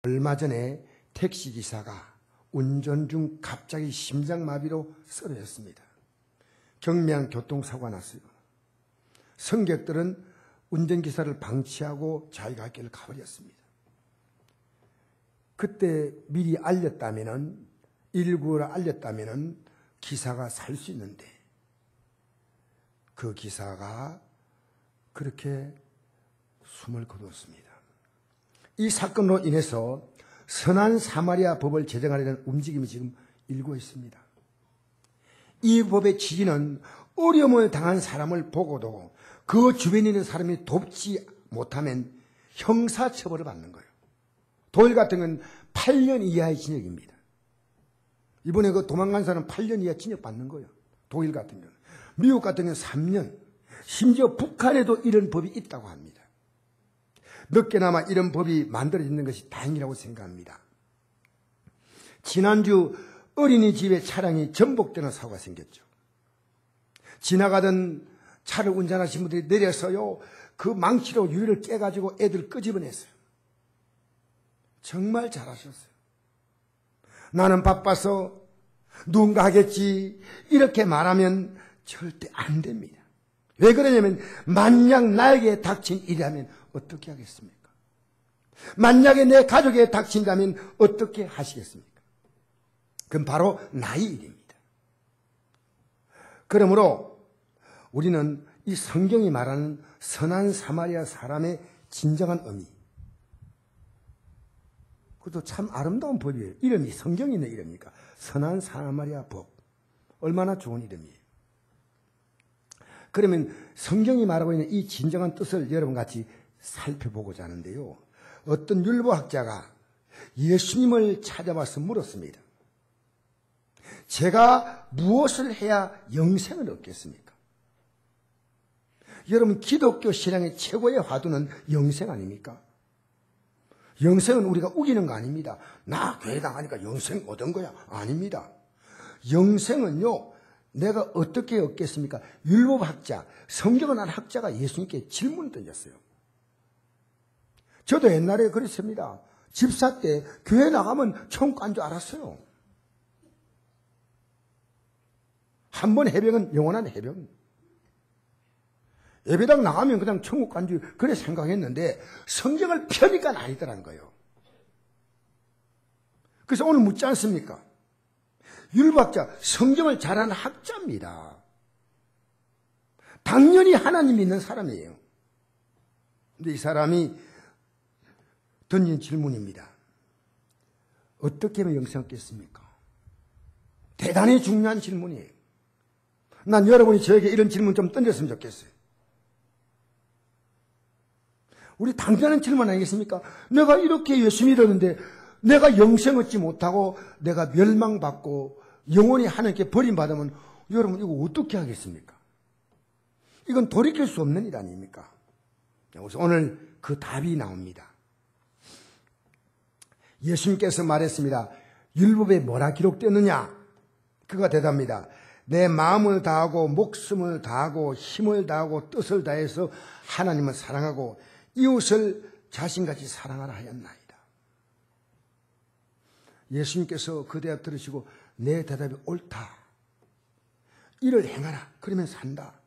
얼마 전에 택시기사가 운전 중 갑자기 심장마비로 쓰러졌습니다. 경미한 교통사고가 났어요. 승객들은 운전기사를 방치하고 자기가 할 길을 가버렸습니다. 그때 미리 알렸다면은 119를 알렸다면은 기사가 살 수 있는데 그 기사가 그렇게 숨을 거두었습니다. 이 사건으로 인해서 선한 사마리아 법을 제정하려는 움직임이 지금 일고 있습니다. 이 법의 취지는 어려움을 당한 사람을 보고도 그 주변에 있는 사람이 돕지 못하면 형사처벌을 받는 거예요. 독일 같은 건 8년 이하의 징역입니다. 이번에 그 도망간 사람 8년 이하 징역 받는 거예요. 독일 같은 경우는. 미국 같은 경우는 3년. 심지어 북한에도 이런 법이 있다고 합니다. 늦게나마 이런 법이 만들어지는 것이 다행이라고 생각합니다. 지난주 어린이집에 차량이 전복되는 사고가 생겼죠. 지나가던 차를 운전하신 분들이 내려서요, 그 망치로 유리를 깨가지고 애들 끄집어냈어요. 정말 잘하셨어요. 나는 바빠서 누군가 하겠지 이렇게 말하면 절대 안 됩니다. 왜 그러냐면 만약 나에게 닥친 일이라면 어떻게 하겠습니까? 만약에 내 가족에 닥친다면 어떻게 하시겠습니까? 그건 바로 나의 일입니다. 그러므로 우리는 이 성경이 말하는 선한 사마리아 사람의 진정한 의미, 그것도 참 아름다운 법이에요. 이름이 성경에 있는 이름이니까 선한 사마리아 법, 얼마나 좋은 이름이에요. 그러면 성경이 말하고 있는 이 진정한 뜻을 여러분 같이 살펴보고자 하는데요. 어떤 율법학자가 예수님을 찾아와서 물었습니다. 제가 무엇을 해야 영생을 얻겠습니까? 여러분, 기독교 신앙의 최고의 화두는 영생 아닙니까? 영생은 우리가 우기는 거 아닙니다. 나 교회 나가니까 영생 얻은 거야. 아닙니다. 영생은요, 내가 어떻게 얻겠습니까? 율법학자, 성경을 한 학자가 예수님께 질문을 던졌어요. 저도 옛날에 그랬습니다. 집사 때 교회 나가면 천국 간 줄 알았어요. 한 번 해병은 영원한 해병. 예배당 나가면 그냥 천국 간 줄 그래 생각했는데 성경을 펴니까 아니더라는 거예요. 그래서 오늘 묻지 않습니까? 율법학자, 성경을 잘하는 학자입니다. 당연히 하나님 믿는 사람이에요. 근데 이 사람이 던진 질문입니다. 어떻게 하면 영생 얻겠습니까? 대단히 중요한 질문이에요. 난 여러분이 저에게 이런 질문 좀 던졌으면 좋겠어요. 우리 당연한 질문 아니겠습니까? 내가 이렇게 예수 믿었는데 내가 영생 얻지 못하고 내가 멸망받고 영원히 하나님께 버림받으면 여러분 이거 어떻게 하겠습니까? 이건 돌이킬 수 없는 일 아닙니까? 그래서 오늘 그 답이 나옵니다. 예수님께서 말했습니다. 율법에 뭐라 기록되느냐? 그가 대답합니다. 내 마음을 다하고 목숨을 다하고 힘을 다하고 뜻을 다해서 하나님을 사랑하고 이웃을 자신같이 사랑하라 하였나이다. 예수님께서 그 대답 들으시고 내 대답이 옳다. 이를 행하라. 그러면 산다.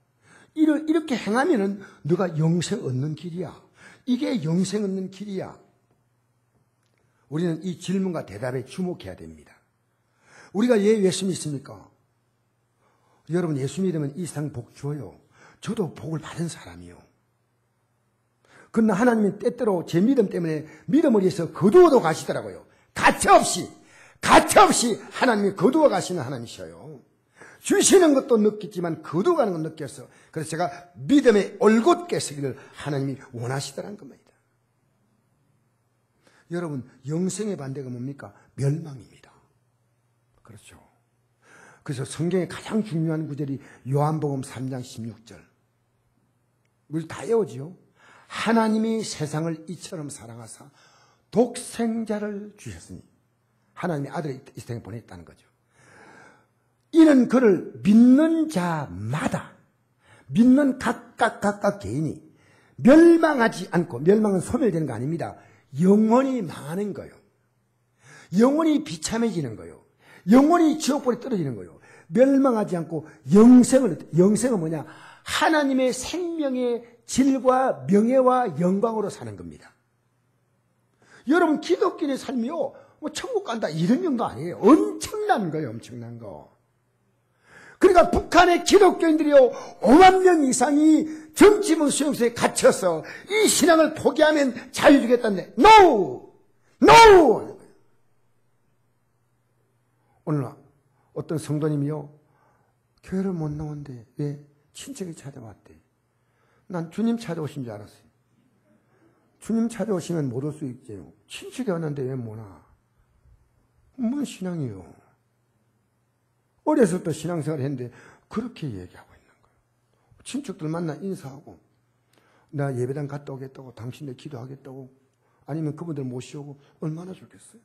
이를 이렇게 행하면은 너가 영생 얻는 길이야. 이게 영생 얻는 길이야. 우리는 이 질문과 대답에 주목해야 됩니다. 우리가 왜 예수 믿습니까? 여러분 예수 믿으면 이 세상 복 줘요. 저도 복을 받은 사람이요. 그러나 하나님은 때때로 제 믿음 때문에 믿음을 위해서 거두어도 가시더라고요. 가차없이 하나님이 거두어 가시는 하나님이셔요. 주시는 것도 느끼지만 거두어 가는 건 느꼈어. 그래서 제가 믿음에 올곧게 서기를 하나님이 원하시더라는 겁니다. 여러분 영생의 반대가 뭡니까? 멸망입니다. 그렇죠. 그래서 성경의 가장 중요한 구절이 요한복음 3장 16절. 우리 다 외우지요. 하나님이 세상을 이처럼 사랑하사 독생자를 주셨으니 하나님의 아들을 이 세상에 보냈다는 거죠. 이는 그를 믿는 자마다 믿는 각각 개인이 멸망하지 않고, 멸망은 소멸되는 거 아닙니다. 영원히 망하는 거예요. 영원히 비참해지는 거예요. 영원히 지옥불에 떨어지는 거예요. 멸망하지 않고 영생은 뭐냐? 하나님의 생명의 질과 명예와 영광으로 사는 겁니다. 여러분, 기독교인의 삶이요, 뭐 천국 간다 이런 정도 아니에요. 엄청난 거예요. 엄청난 거. 그러니까 북한의 기독교인들이요 5만 명 이상이 정치문 수용소에 갇혀서 이 신앙을 포기하면 자유 주겠다는데 NO! NO! 오늘 어떤 성도님이요 교회를 못 나오는데 왜? 친척이 찾아왔대. 난 주님 찾아오신 줄 알았어요. 주님 찾아오시면 못 올 수 있죠. 친척이 왔는데 왜 못 와? 뭔 신앙이요? 어려서부터 신앙생활을 했는데 그렇게 얘기하고 있는 거예요. 친척들 만나 인사하고 나 예배당 갔다 오겠다고, 당신들 기도하겠다고, 아니면 그분들 모시오고 얼마나 좋겠어요.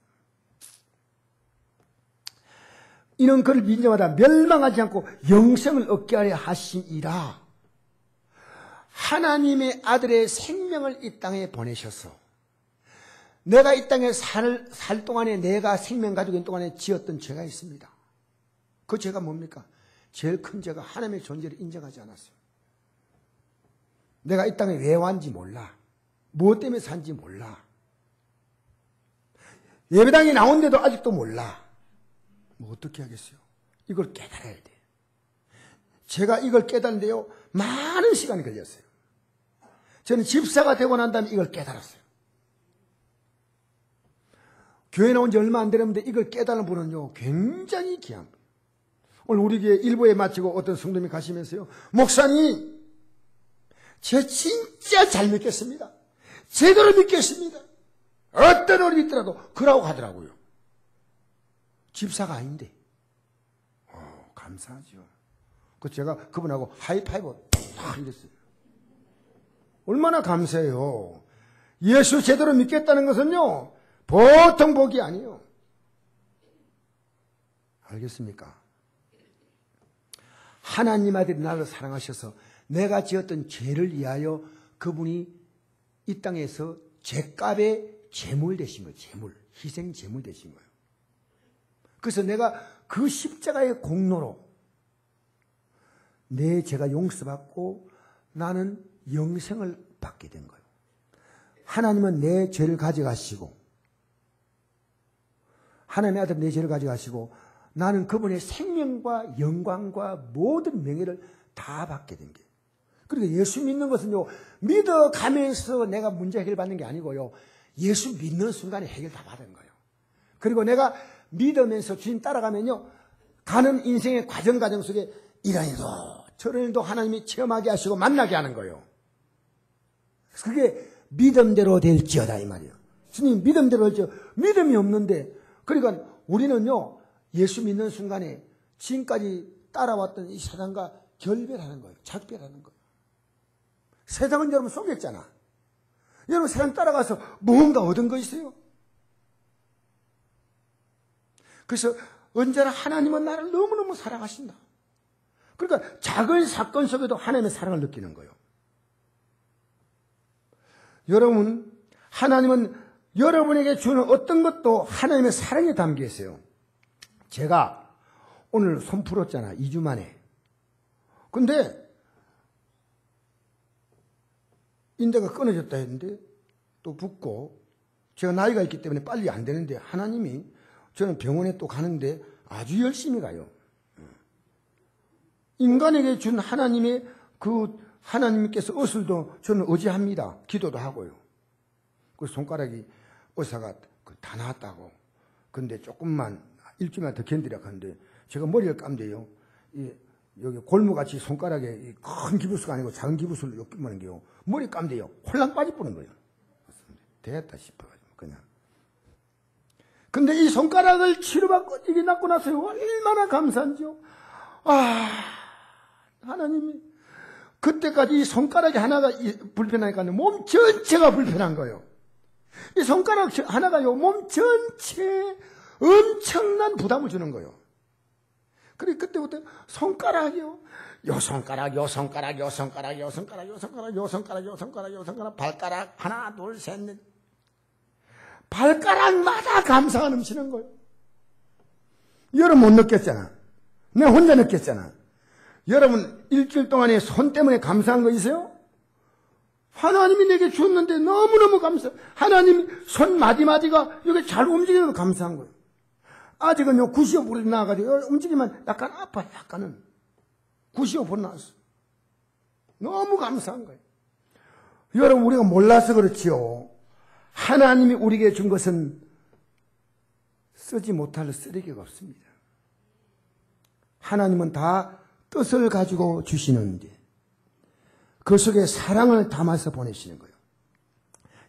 이는 그를 믿는 자마다 멸망하지 않고 영생을 얻게 하려 하시니라. 하나님의 아들의 생명을 이 땅에 보내셔서 내가 이 땅에 살 동안에 내가 생명 가지고 있는 동안에 지었던 죄가 있습니다. 그 죄가 뭡니까? 제일 큰 죄가 하나님의 존재를 인정하지 않았어요. 내가 이 땅에 왜 왔는지 몰라. 무엇 때문에 산지 몰라. 예배당에 나온데도 아직도 몰라. 뭐 어떻게 하겠어요? 이걸 깨달아야 돼. 제가 이걸 깨달는데요 많은 시간이 걸렸어요. 저는 집사가 되고 난 다음에 이걸 깨달았어요. 교회 나온 지 얼마 안 되는데 이걸 깨달은 분은요 굉장히 귀한 분. 오늘 우리 교회 일부에 마치고 어떤 성도님이 가시면서요, 목사님 저 진짜 잘 믿겠습니다. 제대로 믿겠습니다. 어떤 어른이 있더라도 그러고 가더라고요. 집사가 아닌데. 감사하죠. 그 제가 그분하고 하이파이브 딱 이랬어요. 얼마나 감사해요. 예수 제대로 믿겠다는 것은요 보통 복이 아니에요. 알겠습니까? 하나님 아들이 나를 사랑하셔서 내가 지었던 죄를 위하여 그분이 이 땅에서 죄값의 제물 되신 거예요. 제물, 희생 제물 되신 거예요. 그래서 내가 그 십자가의 공로로 내 죄가 용서받고 나는 영생을 받게 된 거예요. 하나님은 내 죄를 가져가시고, 하나님의 아들 내 죄를 가져가시고 나는 그분의 생명과 영광과 모든 명예를 다 받게 된 거예요. 그러니까 예수 믿는 것은요 믿어가면서 내가 문제 해결받는 게 아니고요, 예수 믿는 순간에 해결 다 받은 거예요. 그리고 내가 믿으면서 주님 따라가면요 가는 인생의 과정 속에 이런 일도 저런 일도 하나님이 체험하게 하시고 만나게 하는 거예요. 그게 믿음대로 될지어다 이 말이에요. 주님 믿음대로 될지어다. 믿음이 없는데, 그러니까 우리는요 예수 믿는 순간에 지금까지 따라왔던 이 세상과 결별하는 거예요. 작별하는 거예요. 세상은 여러분 속였잖아. 여러분 세상 따라가서 뭔가 얻은 거 있어요? 그래서 언제나 하나님은 나를 너무너무 사랑하신다. 그러니까 작은 사건 속에도 하나님의 사랑을 느끼는 거예요. 여러분, 하나님은 여러분에게 주는 어떤 것도 하나님의 사랑에 담겨 있어요. 제가 오늘 손 풀었잖아, 2주 만에. 근데 인대가 끊어졌다 했는데 또 붓고, 제가 나이가 있기 때문에 빨리 안 되는데 하나님이, 저는 병원에 또 가는데 아주 열심히 가요. 인간에게 준 하나님의 그 하나님께서 의술도 저는 의지합니다. 기도도 하고요. 그 손가락이 의사가 다 나았다고. 근데 조금만 일주일만 더 견디라 하는데 제가 머리를 감대요. 여기 골무같이 손가락에 큰 기부스가 아니고 작은 기부스를 엮으면 게요. 머리 감대요. 홀랑 빠져버린 거예요. 됐다 싶어가지고 그냥. 근데 이 손가락을 치료받고 이게 낫고 나서요. 얼마나 감사한지요. 하나님이 그때까지 이 손가락이 하나가 불편하니까 몸 전체가 불편한 거예요. 이 손가락 하나가요 몸 전체에 엄청난 부담을 주는 거예요. 그래 그때부터 손가락이요. 요 손가락, 요 손가락, 요 손가락, 요 손가락, 요 손가락, 요 손가락, 요 손가락, 요 손가락, 발가락 하나, 둘, 셋, 넷. 발가락마다 감사가 넘치는 거예요. 여러분 못 느꼈잖아. 내가 혼자 느꼈잖아. 여러분 일주일 동안에 손 때문에 감사한 거 있어요? 하나님이 내게 줬는데 너무너무 감사. 하나님이 손 마디마디가 이렇게 잘 움직여서 감사한 거예요. 아직은 95% 나와가지고 움직이면 약간 아파. 약간은 95% 나왔어. 너무 감사한 거예요. 여러분 우리가 몰라서 그렇지요. 하나님이 우리에게 준 것은 쓰지 못할 쓰레기가 없습니다. 하나님은 다 뜻을 가지고 주시는데 그 속에 사랑을 담아서 보내시는 거예요.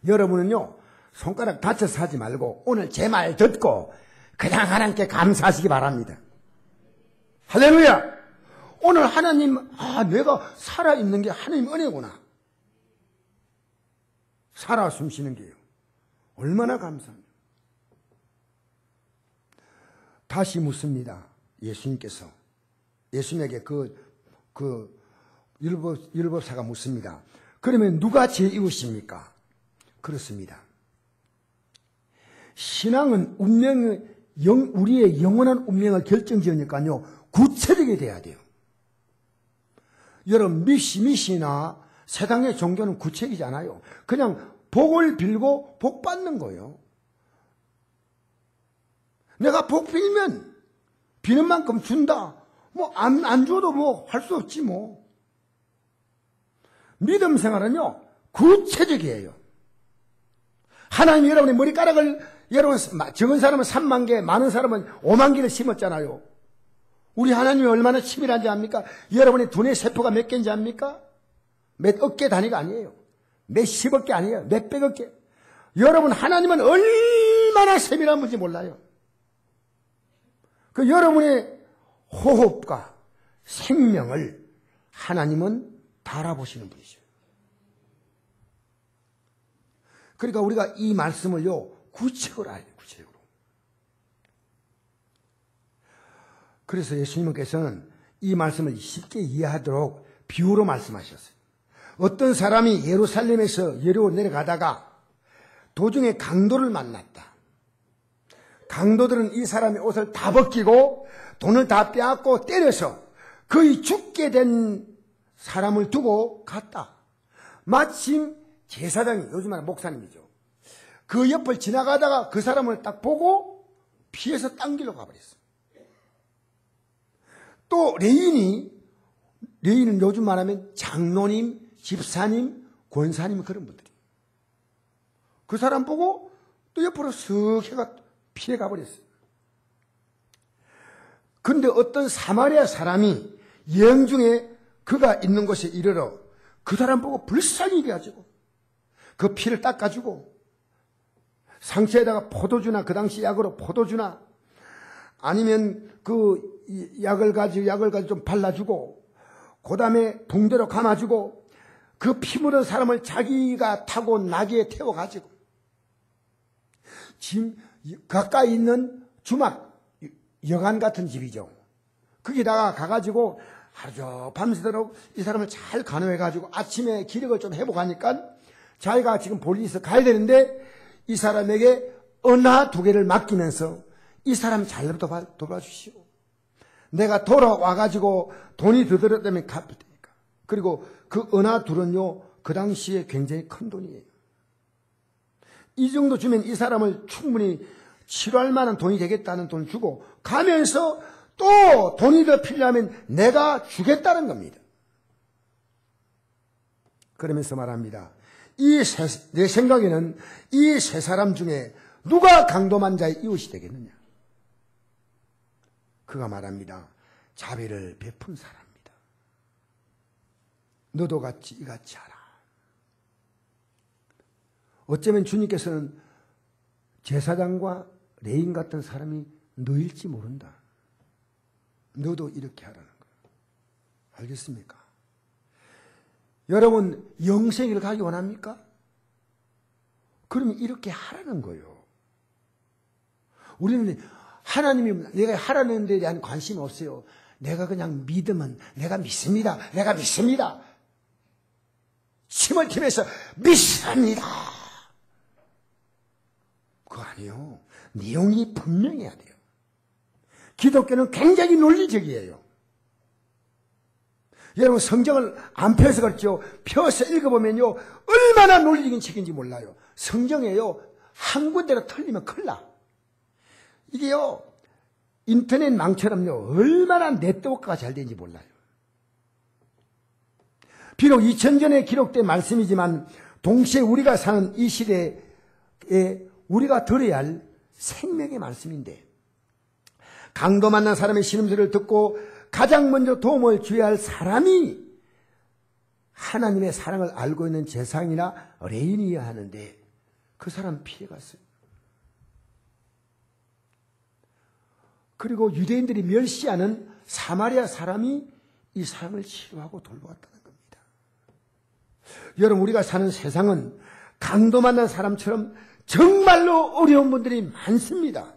여러분은요 손가락 다쳐서 하지 말고 오늘 제 말 듣고 그냥 하나님께 감사하시기 바랍니다. 할렐루야. 오늘 하나님 내가 살아있는 게 하나님 은혜구나. 살아 숨쉬는 게요. 얼마나 감사합니다. 다시 묻습니다. 예수님께서 예수님에게 그 율법사가 묻습니다. 그러면 누가 제 이웃입니까? 그렇습니다. 신앙은 우리의 영원한 운명을 결정지으니까요. 구체적이 돼야 돼요. 여러분 미시나 세상의 종교는 구체적이지 않아요. 그냥 복을 빌고 복 받는 거예요. 내가 복 빌면 비는 만큼 준다. 뭐 안 줘도 뭐 할 수 없지 뭐. 믿음 생활은요 구체적이에요. 하나님이 여러분의 머리카락을 여러분 적은 사람은 3만 개, 많은 사람은 5만 개를 심었잖아요. 우리 하나님이 얼마나 치밀한지 압니까? 여러분의 두뇌 세포가 몇 개인지 압니까? 몇 억 개 단위가 아니에요. 몇 십억 개 아니에요. 몇 백억 개. 여러분 하나님은 얼마나 세밀한 분인지 몰라요. 그 여러분의 호흡과 생명을 하나님은 다 알아보시는 분이죠. 그러니까 우리가 이 말씀을요 구체적으로 알아야 돼요. 구체적으로. 그래서 예수님께서는 이 말씀을 쉽게 이해하도록 비유로 말씀하셨어요. 어떤 사람이 예루살렘에서 여리고 내려가다가 도중에 강도를 만났다. 강도들은 이 사람의 옷을 다 벗기고 돈을 다 빼앗고 때려서 거의 죽게 된 사람을 두고 갔다. 마침 제사장이, 요즘 말하는 목사님이죠. 그 옆을 지나가다가 그 사람을 딱 보고 피해서 딴 길로 가버렸어. 또 레인은 요즘 말하면 장로님, 집사님, 권사님 그런 분들이. 그 사람 보고 또 옆으로 쓱 해가 피해 가버렸어요. 그런데 어떤 사마리아 사람이 여행 중에 그가 있는 곳에 이르러 그 사람 보고 불쌍히 여겨가지고 그 피를 닦아주고 상처에다가 포도주나 그 당시 약으로 포도주나 아니면 그 약을 가지고 좀 발라주고 그 다음에 붕대로 감아주고 그 피 묻은 사람을 자기가 타고 나귀에 태워가지고 지금 가까이 있는 주막 여관 같은 집이죠. 거기다가 가가지고 하루 밤새도록 이 사람을 잘 간호해가지고 아침에 기력을 좀 회복하니까 자기가 지금 볼 일이 있어 가야 되는데 이 사람에게 은하 2개를 맡기면서 이 사람 잘 돌봐주시고 내가 돌아와가지고 돈이 더 들었다면 갚을 테니까. 그리고 그 은하 2는요 그 당시에 굉장히 큰 돈이에요. 이 정도 주면 이 사람을 충분히 치료할 만한 돈이 되겠다는 돈 주고 가면서 또 돈이 더 필요하면 내가 주겠다는 겁니다. 그러면서 말합니다. 내 생각에는 이 세 사람 중에 누가 강도만 자의 이웃이 되겠느냐. 그가 말합니다. 자비를 베푼 사람입니다. 너도 같이 이같이 하라. 어쩌면 주님께서는 제사장과 레인 같은 사람이 너일지 모른다. 너도 이렇게 하라는 거예요. 알겠습니까? 여러분 영생을 가기 원합니까? 그러면 이렇게 하라는 거예요. 우리는 하나님이 내가 하라는 데 대한 관심이 없어요. 내가 그냥 믿으면 내가 믿습니다. 내가 믿습니다. 침을 튀면서 믿습니다. 그 그거 아니에요. 내용이 분명해야 돼요. 기독교는 굉장히 논리적이에요. 여러분 성경을 안 펴서 그렇죠. 펴서 읽어보면요. 얼마나 논리적인 책인지 몰라요. 성경에요. 한 군데가 틀리면 큰일 나. 이게요. 인터넷 망처럼요. 얼마나 네트워크가 잘 되는지 몰라요. 비록 2000년에 기록된 말씀이지만 동시에 우리가 사는 이 시대에 우리가 들어야 할 생명의 말씀인데 강도 만난 사람의 신음소리를 듣고 가장 먼저 도움을 줘야 할 사람이 하나님의 사랑을 알고 있는 제사장이나 레인이어야 하는데 그 사람 피해갔어요. 그리고 유대인들이 멸시하는 사마리아 사람이 이 사람을 치료하고 돌보았다는 겁니다. 여러분 우리가 사는 세상은 강도 만난 사람처럼 정말로 어려운 분들이 많습니다.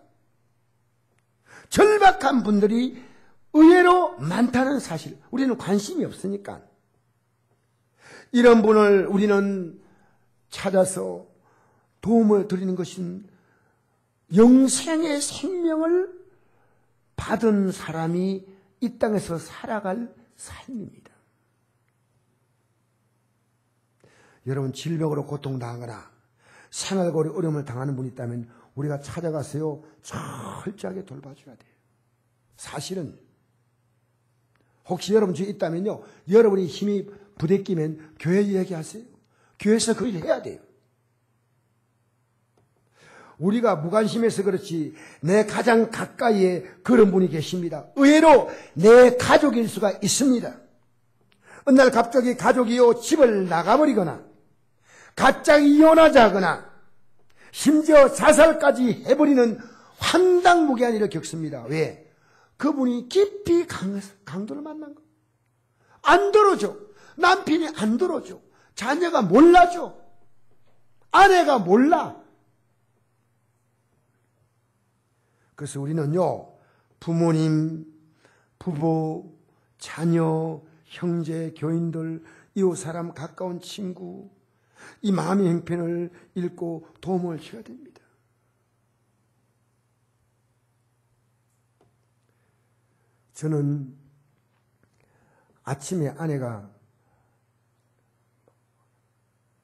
절박한 분들이 의외로 많다는 사실, 우리는 관심이 없으니까. 이런 분을 우리는 찾아서 도움을 드리는 것은 영생의 생명을 받은 사람이 이 땅에서 살아갈 삶입니다. 여러분 질병으로 고통당하거나 생활고리 어려움을 당하는 분이 있다면 우리가 찾아가서요 철저하게 돌봐줘야 돼요. 사실은 혹시 여러분 중에 있다면요 여러분이 힘이 부대끼면 교회 얘기하세요. 교회에서 그 일 해야 돼요. 우리가 무관심해서 그렇지 내 가장 가까이에 그런 분이 계십니다. 의외로 내 가족일 수가 있습니다. 어느 날 갑자기 가족이요 집을 나가버리거나 갑자기 이혼하자거나 심지어 자살까지 해버리는 황당무계한 일을 겪습니다. 왜? 그분이 깊이 강도를 만난 거. 안 들어줘. 남편이 안 들어줘. 자녀가 몰라줘. 아내가 몰라. 그래서 우리는요, 부모님, 부부, 자녀, 형제, 교인들, 이웃사람, 가까운 친구, 이 마음의 형편을 읽고 도움을 줘야 됩니다. 저는 아침에 아내가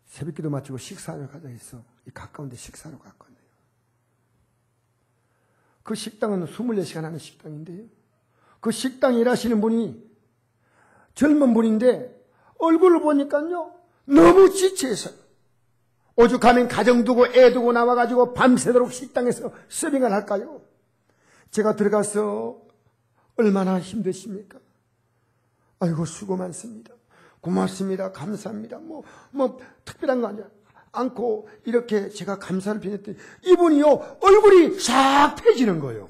새벽기도 마치고 식사를 가자 해서 이 가까운 데 식사로 갔거든요. 그 식당은 24시간 하는 식당인데요. 그 식당에 일하시는 분이 젊은 분인데 얼굴을 보니까요. 너무 지쳐서 오죽하면 가정 두고 애 두고 나와가지고 밤새도록 식당에서 서빙을 할까요? 제가 들어가서 얼마나 힘드십니까? 아이고 수고 많습니다. 고맙습니다. 감사합니다. 뭐 특별한 거 아니야. 않고 이렇게 제가 감사를 표했더니 이분이요 얼굴이 싹 펴지는 거예요.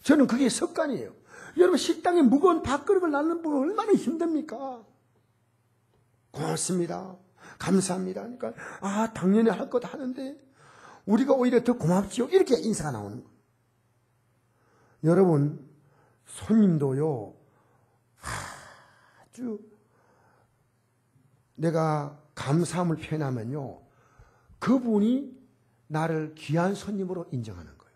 저는 그게 습관이에요. 여러분 식당에 무거운 밥그릇을 놨는 분은 얼마나 힘듭니까? 고맙습니다. 감사합니다. 그러니까 당연히 할 것 하는데 우리가 오히려 더 고맙지요. 이렇게 인사가 나오는 거예요. 여러분 손님도요 아주 내가 감사함을 표현하면요 그분이 나를 귀한 손님으로 인정하는 거예요.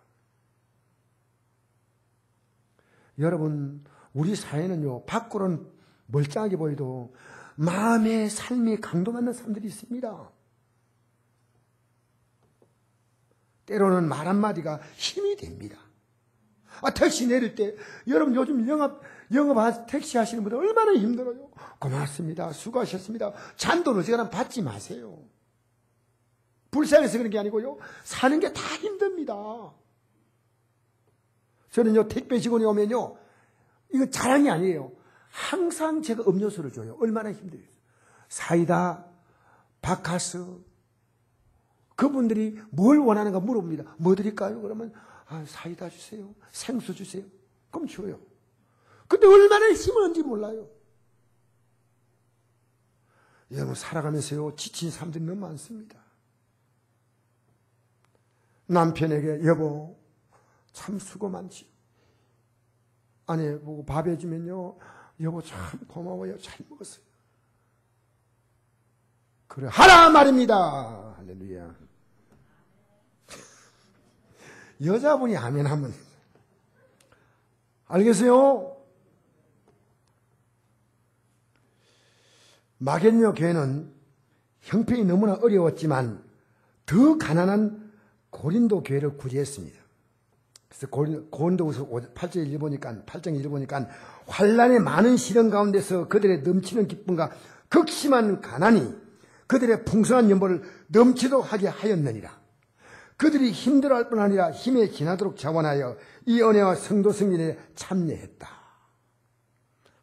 여러분 우리 사회는요 밖으로는 멀쩡하게 보여도 마음의 삶이 강도 받는 사람들이 있습니다. 때로는 말 한마디가 힘이 됩니다. 택시 내릴 때 여러분 요즘 영업 택시 하시는 분들 얼마나 힘들어요. 고맙습니다. 수고하셨습니다. 잔돈 어지간하면 받지 마세요. 불쌍해서 그런 게 아니고요. 사는 게 다 힘듭니다. 저는요 택배 직원이 오면요 이거 자랑이 아니에요. 항상 제가 음료수를 줘요. 얼마나 힘들어요. 사이다, 바카스. 그분들이 뭘 원하는가 물어봅니다. 뭐 드릴까요? 그러면 사이다 주세요. 생수 주세요. 그럼 줘요. 근데 얼마나 힘든지 몰라요. 여러분 살아가면서요 지친 사람들이 너무 많습니다. 남편에게 여보 참 수고 많지요. 아내 보고 밥 해주면요 여보 참 고마워요. 잘 먹었어요. 그래 하라 말입니다. 할렐루야. 여자분이 아멘 하면 알겠어요? 마겐요 교회는 형편이 너무나 어려웠지만 더 가난한 고린도 교회를 구제했습니다. 그래서 고린도후서 8장 1 보니까 환난의 많은 시련 가운데서 그들의 넘치는 기쁨과 극심한 가난이 그들의 풍성한 연보를 넘치도록 하게 하였느니라. 그들이 힘들어할 뿐 아니라 힘에 지나도록 자원하여 이 은혜와 성도 승진에 참여했다.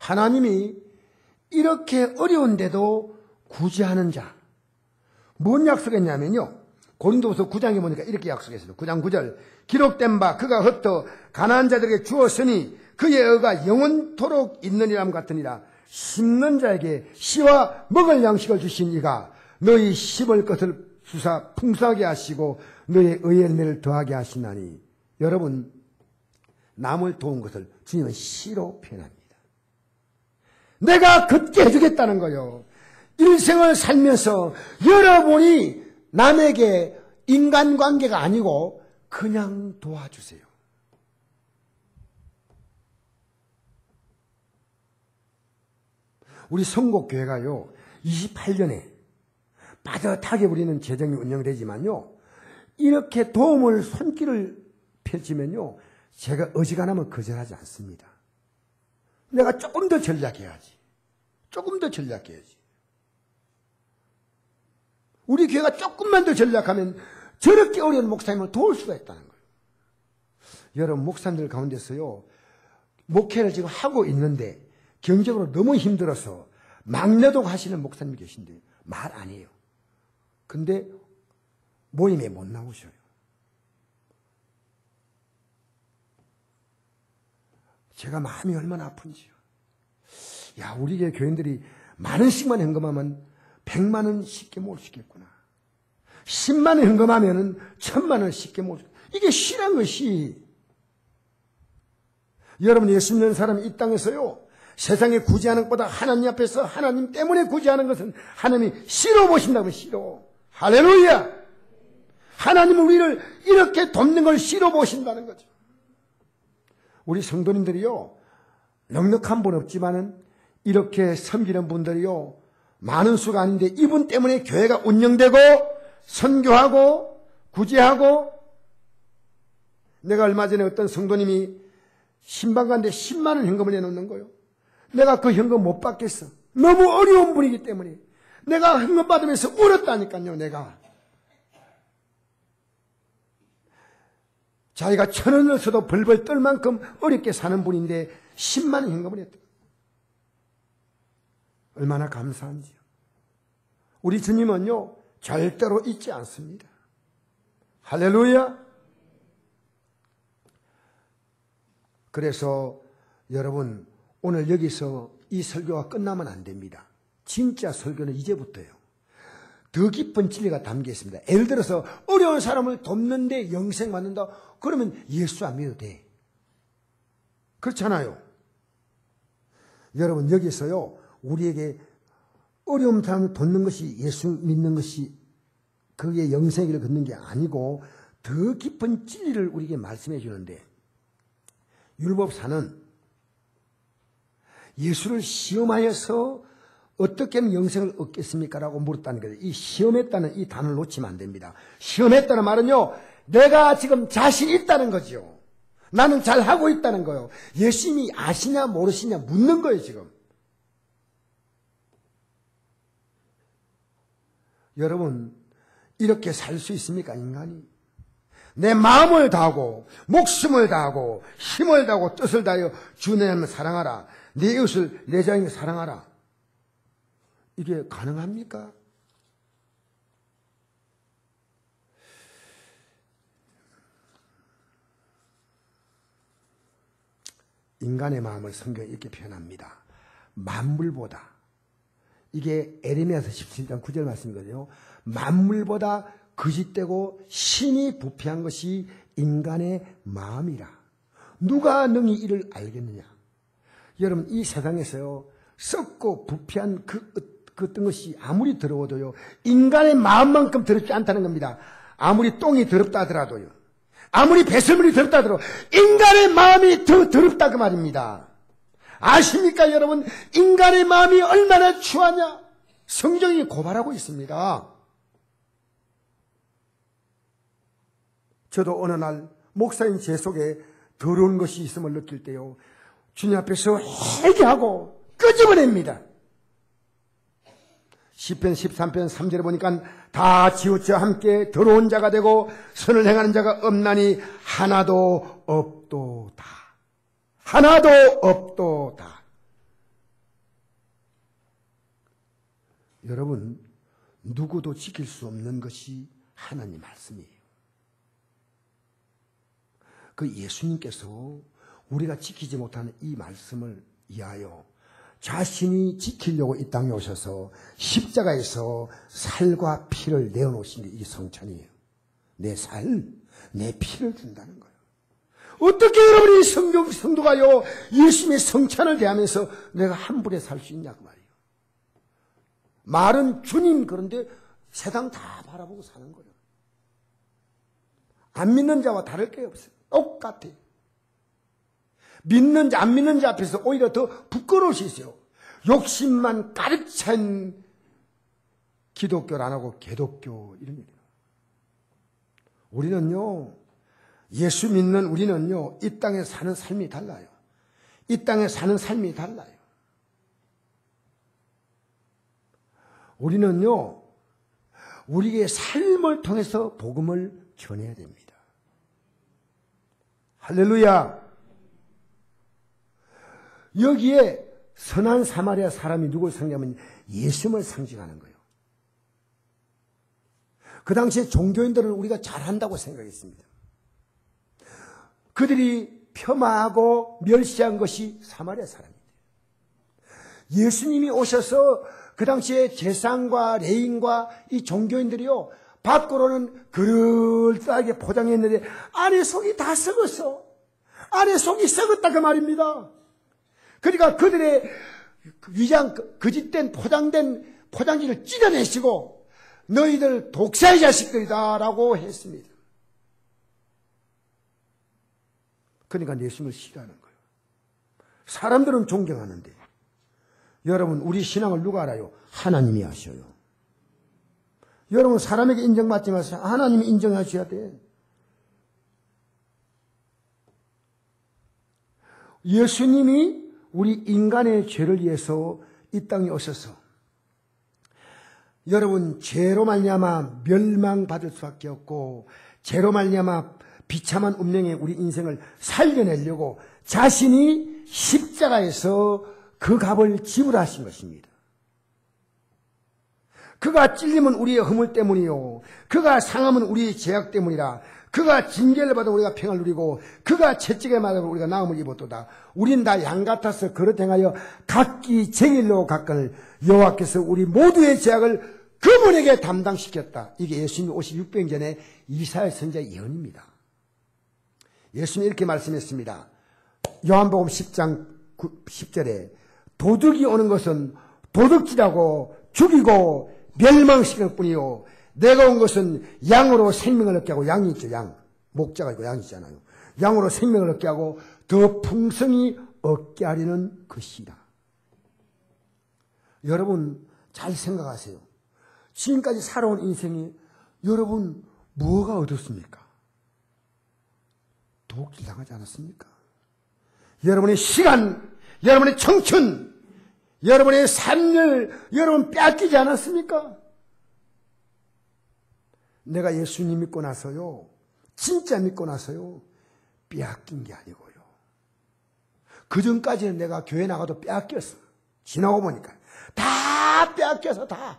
하나님이 이렇게 어려운데도 구제하는 자. 뭔 약속했냐면요. 고린도후서 9장에 보니까 이렇게 약속했어요. 9장 9절. 기록된 바 그가 흩어 가난한 자들에게 주었으니 그의 의가 영원토록 있느니람 같으니라. 심는 자에게 씨와 먹을 양식을 주신 이가 너희 심을 것을 주사 풍성하게 하시고 너의 의의 열매를 더하게 하시나니. 여러분, 남을 도운 것을 주님은 씨로 표현합니다. 내가 걷게 해주겠다는 거요. 일생을 살면서 여러분이 남에게 인간관계가 아니고 그냥 도와주세요. 우리 성곡교회가요 28년에 빠듯하게 우리는 재정이 운영되지만요 이렇게 도움을 손길을 펼치면요 제가 어지간하면 거절하지 않습니다. 내가 조금 더 전략해야지. 조금 더 전략해야지. 우리 교회가 조금만 더 전략하면 저렇게 어려운 목사님을 도울 수가 있다는 거예요. 여러분 목사님들 가운데서요 목회를 지금 하고 있는데 경제적으로 너무 힘들어서 막내동 하시는 목사님이 계신데 말 안 해요. 근데 모임에 못 나오셔요. 제가 마음이 얼마나 아픈지요. 야, 우리 교인들이 만 원씩만 현금하면 100만 원 쉽게 모을 수 있겠구나. 10만 원 현금하면 1000만 원 쉽게 모을 수 있겠구나. 이게 시란 것이. 여러분 예수 믿는 사람이 이 땅에서요. 세상에 구제하는 것보다 하나님 앞에서 하나님 때문에 구제하는 것은 하나님이 싫어 보신다고. 싫어. 할렐루야. 하나님은 우리를 이렇게 돕는 걸 싫어 보신다는 거죠. 우리 성도님들이요 넉넉한 분 없지만은 이렇게 섬기는 분들이요 많은 수가 아닌데 이분 때문에 교회가 운영되고 선교하고 구제하고. 내가 얼마 전에 어떤 성도님이 신방 가는데 10만 원 현금을 내놓는 거예요. 내가 그 현금 못 받겠어. 너무 어려운 분이기 때문에. 내가 현금 받으면서 울었다니까요. 내가 자기가 1000원을 써도 벌벌 떨 만큼 어렵게 사는 분인데 10만 원 현금을 했다. 얼마나 감사한지요. 우리 주님은요 절대로 잊지 않습니다. 할렐루야. 그래서 여러분 오늘 여기서 이 설교가 끝나면 안 됩니다. 진짜 설교는 이제부터예요. 더 깊은 진리가 담겨 있습니다. 예를 들어서 어려운 사람을 돕는데 영생 받는다. 그러면 예수 안 믿어도 돼. 그렇잖아요. 여러분 여기서요 우리에게 어려운 사람을 돕는 것이 예수 믿는 것이 그게 영생의 길을 걷는 게 아니고 더 깊은 진리를 우리에게 말씀해 주는데 율법사는 예수를 시험하여서 어떻게 하면 영생을 얻겠습니까? 라고 물었다는 거예요. 이 시험했다는 이 단어를 놓치면 안 됩니다. 시험했다는 말은요 내가 지금 자신 있다는 거죠. 나는 잘하고 있다는 거예요. 예수님이 아시냐 모르시냐 묻는 거예요 지금. 여러분 이렇게 살 수 있습니까 인간이? 내 마음을 다하고 목숨을 다하고 힘을 다하고 뜻을 다하여 주 내 하나님을 사랑하라. 내 이웃을 내 자신을 사랑하라. 이게 가능합니까? 인간의 마음을 성경이 이렇게 표현합니다. 만물보다 이게 에레미야서 17장 9절 말씀이거든요. 만물보다 거짓되고 심히 부패한 것이 인간의 마음이라. 누가 능히 이를 알겠느냐. 여러분 이 세상에서요 썩고 부패한 그 그 어떤 것이 아무리 더러워도요, 인간의 마음만큼 더럽지 않다는 겁니다. 아무리 똥이 더럽다 하더라도요, 아무리 배설물이 더럽다 하더라도 인간의 마음이 더 더럽다 그 말입니다. 아십니까 여러분? 인간의 마음이 얼마나 추하냐? 성경이 고발하고 있습니다. 저도 어느 날 목사인 제 속에 더러운 것이 있음을 느낄 때요, 주님 앞에서 회개하고 끄집어냅니다. 시편 13편 3절에 보니까 다 치우쳐 함께 더러운 자가 되고 선을 행하는 자가 없나니 하나도 없도다. 하나도 없도다. 여러분, 누구도 지킬 수 없는 것이 하나님 말씀이에요. 그 예수님께서 우리가 지키지 못하는 이 말씀을 위하여 자신이 지키려고 이 땅에 오셔서 십자가에서 살과 피를 내어놓으신 게 이게 성찬이에요. 내 살, 내 피를 준다는 거예요. 어떻게 여러분이 성도가요, 예수님의 성찬을 대하면서 내가 함부로 살 수 있냐 그 말이에요. 말은 주님, 그런데 세상 다 바라보고 사는 거예요. 안 믿는 자와 다를 게 없어요. 똑같아요. 믿는 자, 안 믿는 자 앞에서 오히려 더 부끄러울 수 있어요. 욕심만 가득 찬 기독교를 안 하고 개독교 이런 얘기예요. 우리는요, 예수 믿는 우리는요, 이 땅에 사는 삶이 달라요. 이 땅에 사는 삶이 달라요. 우리는요, 우리의 삶을 통해서 복음을 전해야 됩니다. 할렐루야. 여기에 선한 사마리아 사람이 누굴 상징하면 예수님을 상징하는 거예요. 그 당시에 종교인들은 우리가 잘한다고 생각했습니다. 그들이 폄하하고 멸시한 것이 사마리아 사람입니다. 예수님이 오셔서 그 당시에 제사장과 레인과 이 종교인들이요, 밖으로는 그럴싸하게 포장했는데 안에 속이 다 썩었어. 안에 속이 썩었다 그 말입니다. 그러니까 그들의 위장, 거짓된 포장된 포장지를 찢어내시고 너희들 독사의 자식들이다 라고 했습니다. 그러니까 예수님을 싫어하는 거예요. 사람들은 존경하는데 여러분, 우리 신앙을 누가 알아요? 하나님이 아셔요. 여러분, 사람에게 인정받지 마세요. 하나님이 인정하셔야 돼. 예수님이 우리 인간의 죄를 위해서 이 땅에 오셔서 여러분, 죄로 말미암아 멸망받을 수밖에 없고 죄로 말미암아 비참한 운명의 우리 인생을 살려내려고 자신이 십자가에서 그 값을 지불하신 것입니다. 그가 찔림은 우리의 허물 때문이요, 그가 상함은 우리의 죄악 때문이라. 그가 징계를 받아 우리가 평을 누리고 그가 채찍에 맞아 우리가 나음을 입었도다. 우린 다 양 같아서 그릇 행하여 각기 쟁일로 갔거늘 여호와께서 우리 모두의 죄악을 그분에게 담당시켰다. 이게 예수님이 오시 600년 전에 이사야 선지자의 예언입니다. 예수님이 이렇게 말씀했습니다. 요한복음 10장 10절에 도둑이 오는 것은 도둑질하고 죽이고 멸망시킬 뿐이요, 내가 온 것은 양으로 생명을 얻게 하고, 양이 있죠, 양. 목자가 있고 양이 있잖아요. 양으로 생명을 얻게 하고 더 풍성히 얻게 하려는 것이다. 여러분, 잘 생각하세요. 지금까지 살아온 인생이 여러분 뭐가 얻었습니까? 독일당하지 않았습니까? 여러분의 시간, 여러분의 청춘, 여러분의 삶을 여러분 빼앗기지 않았습니까? 내가 예수님 믿고 나서요, 진짜 믿고 나서요, 빼앗긴 게 아니고요, 그 전까지는 내가 교회 나가도 빼앗겼어. 지나고 보니까 다 빼앗겨서 다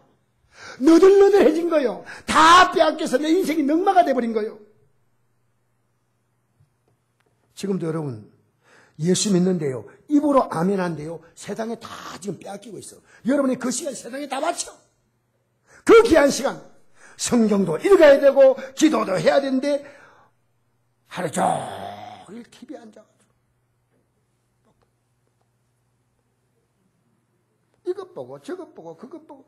너덜너덜해진 거예요. 다 빼앗겨서 내 인생이 넉마가 돼버린 거예요. 지금도 여러분 예수 믿는데요, 입으로 아멘 한데요, 세상에 다 지금 빼앗기고 있어. 여러분이 그 시간 세상에 다 바쳐. 그 귀한 시간 성경도 읽어야 되고 기도도 해야 되는데 하루 종일 TV에 앉아가지고 이것 보고 저것 보고 그것 보고.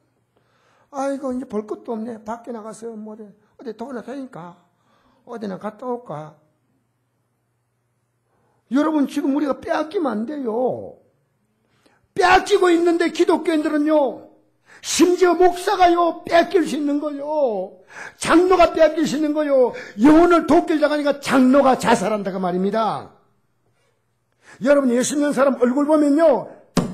아이고 이제 볼 것도 없네. 밖에 나가서 뭐 어디 돌아다니까 어디나 갔다 올까. 여러분 지금 우리가 빼앗기면 안 돼요. 빼앗기고 있는데 기독교인들은요. 심지어 목사가요 빼앗길 수 있는 거요. 장로가 빼앗길 수 있는 거요. 영혼을 돕길 하니까 장로가 자살한다 그 말입니다. 여러분 예수 믿는 사람 얼굴 보면요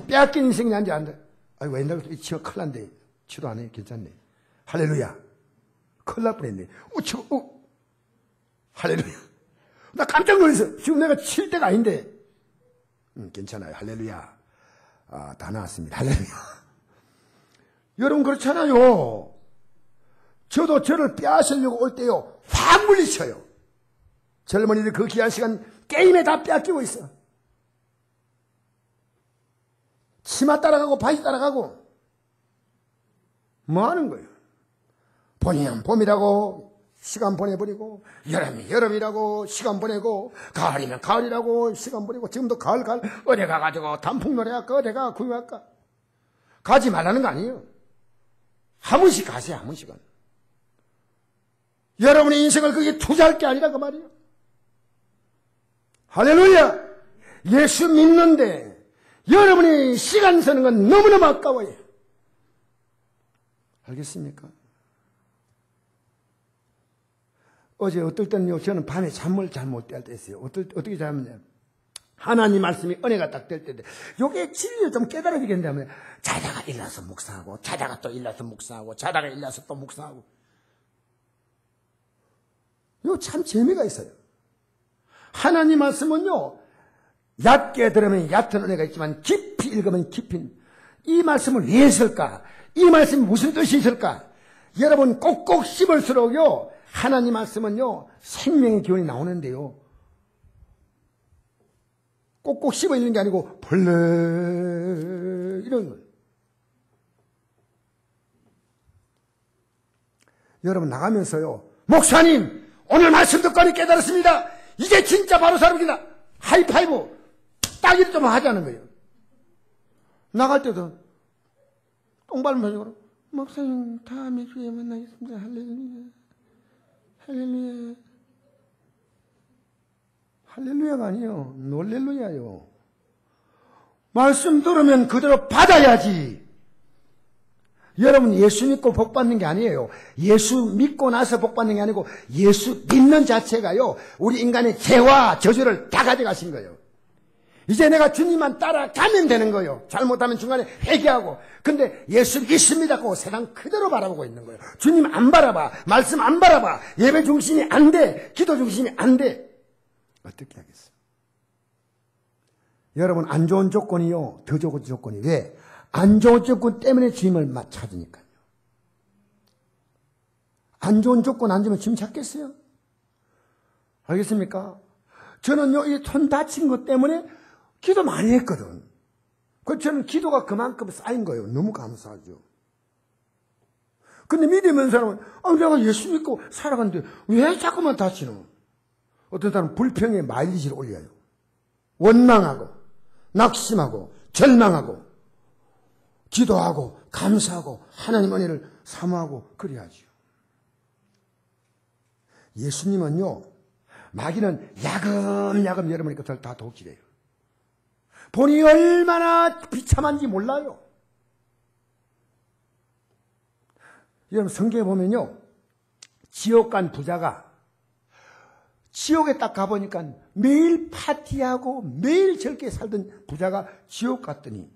빼앗긴 인생이 난지 안 돼. 아이고 옛날에 치워 큰일 난데 치도 안 해. 괜찮네. 할렐루야. 큰일 날 뻔했네. 할렐루야. 나 깜짝 놀랐어. 지금 내가 칠 때가 아닌데. 괜찮아요. 할렐루야. 다 나왔습니다. 할렐루야. 여러분 그렇잖아요. 저도 저를 빼앗으려고 올 때요. 확 물리쳐요. 젊은이들 그 귀한 시간 게임에 다 빼앗기고 있어. 치마 따라가고 바지 따라가고 뭐 하는 거예요? 봄이면 봄이라고 시간 보내버리고 여름이 여름이라고 시간 보내고 가을이면 가을이라고 시간 보내고 지금도 가을 어디 가가지고 단풍 노래할까 어디 가 구경할까 가지 말라는 거 아니에요. 한 번씩 가세요. 한 번씩은. 여러분의 인생을 그게 투자할 게 아니라 그 말이에요. 할렐루야. 예수 믿는데 여러분이 시간 쓰는 건 너무너무 아까워요. 알겠습니까? 어제 어떨 때는요, 저는 밤에 잠을 잘 못 잘 때 있어요. 어떻게 자면 하나님 말씀이 은혜가 딱 될 때인데, 요게 진리를 좀 깨달아지겠는데, 자다가 일어나서 묵상하고, 자다가 또 일어나서 묵상하고, 자다가 일어나서 또 묵상하고. 요 참 재미가 있어요. 하나님 말씀은요, 얕게 들으면 얕은 은혜가 있지만, 깊이 읽으면 깊은, 이 말씀을 왜 했을까? 이 말씀이 무슨 뜻이 있을까? 여러분 꼭꼭 씹을수록요, 하나님 말씀은요, 생명의 기운이 나오는데요. 꼭꼭 씹어 있는 게 아니고, 벌레, 이런 거. 여러분 나가면서요, 목사님, 오늘 말씀 듣고 깨달았습니다. 이제 진짜 바로 사람이다. 하이파이브, 딱이를 좀 하자는 거예요. 나갈 때도, 똥 밟으면서, 목사님, 다음에 주에 만나겠습니다. 할렐루야. 할렐루야. 할렐루야가 아니에요. 놀렐루야요. 말씀 들으면 그대로 받아야지. 여러분 예수 믿고 복 받는 게 아니에요. 예수 믿고 나서 복 받는 게 아니고 예수 믿는 자체가요. 우리 인간의 죄와 저주를 다 가져가신 거예요. 이제 내가 주님만 따라가면 되는 거예요. 잘못하면 중간에 회개하고. 근데 예수 믿습니다고 세상 그대로 바라보고 있는 거예요. 주님 안 바라봐. 말씀 안 바라봐. 예배 중심이 안 돼. 기도 중심이 안 돼. 어떻게 하겠어요? 여러분 안 좋은 조건이요. 더 좋은 조건이 왜? 안 좋은 조건 때문에 주님을 찾으니까요. 안 좋은 조건 안 주면 주님 찾겠어요? 알겠습니까? 저는요, 이 손 다친 것 때문에 기도 많이 했거든. 그래서 저는 기도가 그만큼 쌓인 거예요. 너무 감사하죠. 근데 믿으면 사람은, 내가 예수 믿고 살아갔는데 왜 자꾸만 다치노? 어떤 사람은 불평에 마일리지를 올려요. 원망하고, 낙심하고, 절망하고, 기도하고, 감사하고, 하나님 은혜를 사모하고, 그래야지요. 예수님은요, 마귀는 야금야금 여러분의 것을 다 도끼래요. 본인이 얼마나 비참한지 몰라요. 여러분 성경에 보면요, 지옥 간 부자가 지옥에 딱 가보니까 매일 파티하고 매일 저렇게 살던 부자가 지옥 갔더니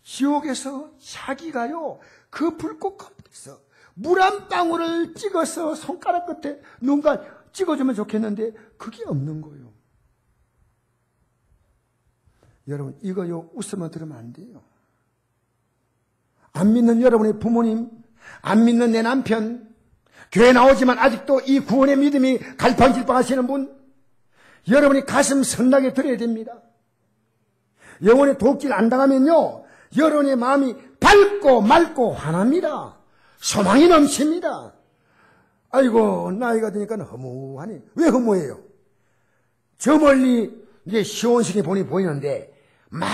지옥에서 자기가요 그 불꽃 가운데서 물 한 방울을 찍어서 손가락 끝에 누군가 찍어주면 좋겠는데 그게 없는 거예요. 여러분 이거요 웃으면 들으면 안 돼요. 안 믿는 여러분의 부모님, 안 믿는 내 남편, 교회 나오지만 아직도 이 구원의 믿음이 갈팡질팡하시는 분, 여러분이 가슴 선나게 들어야 됩니다. 영혼의 도끼를 안 당하면요 여러분의 마음이 밝고 맑고 환합니다. 소망이 넘칩니다. 아이고 나이가 드니까 허무하네. 왜 허무해요? 저 멀리 이제 시온성의 본이 보이는데 막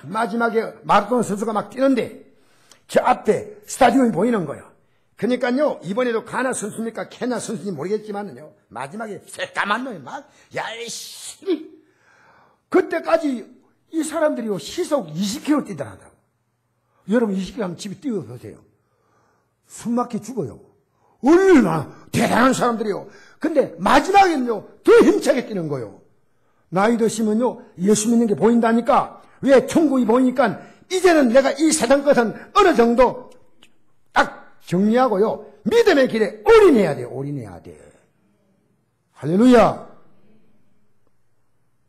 마지막에 마라톤 선수가 막 뛰는데 저 앞에 스타디움이 보이는 거예요. 그러니까요, 이번에도 가나 선수입니까? 케냐 선수인지 모르겠지만요, 마지막에 새까만 놈이 막, 야이씨! 그때까지 이 사람들이요, 시속 20km 뛰더라고요. 여러분 20km 하면 집에 뛰어보세요. 숨 막혀 죽어요. 얼마나 대단한 사람들이요. 근데 마지막에는요, 더 힘차게 뛰는 거예요. 나이 드시면요, 예수 믿는 게 보인다니까. 왜? 천국이 보이니까 이제는 내가 이 세상 것은 어느 정도 딱 정리하고요, 믿음의 길에 올인해야 돼. 올인해야 돼. 할렐루야.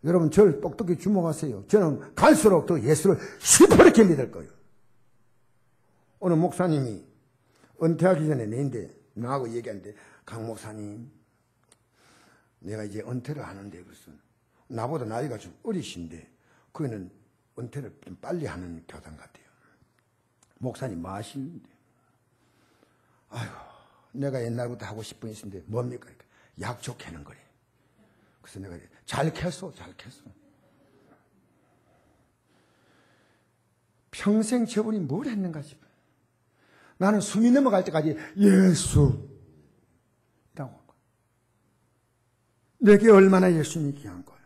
여러분 저를 똑똑히 주목하세요. 저는 갈수록 더 예수를 시퍼렇게 믿을 거예요. 오늘 목사님이 은퇴하기 전에 내인데 나하고 얘기하는데, 강 목사님, 내가 이제 은퇴를 하는데, 그래서 나보다 나이가 좀 어리신데 그거는 은퇴를 좀 빨리 하는 교단 같아요. 목사님 뭐 하시는데? 아유, 내가 옛날부터 하고 싶은 일인데 뭡니까? 약초 캐는 거래. 그래서 내가 잘 캤어. 평생 저분이 뭘 했는가 싶어요. 나는 숨이 넘어갈 때까지 예수 라고 한 거예요. 내게 얼마나 예수님이 귀한 거예요.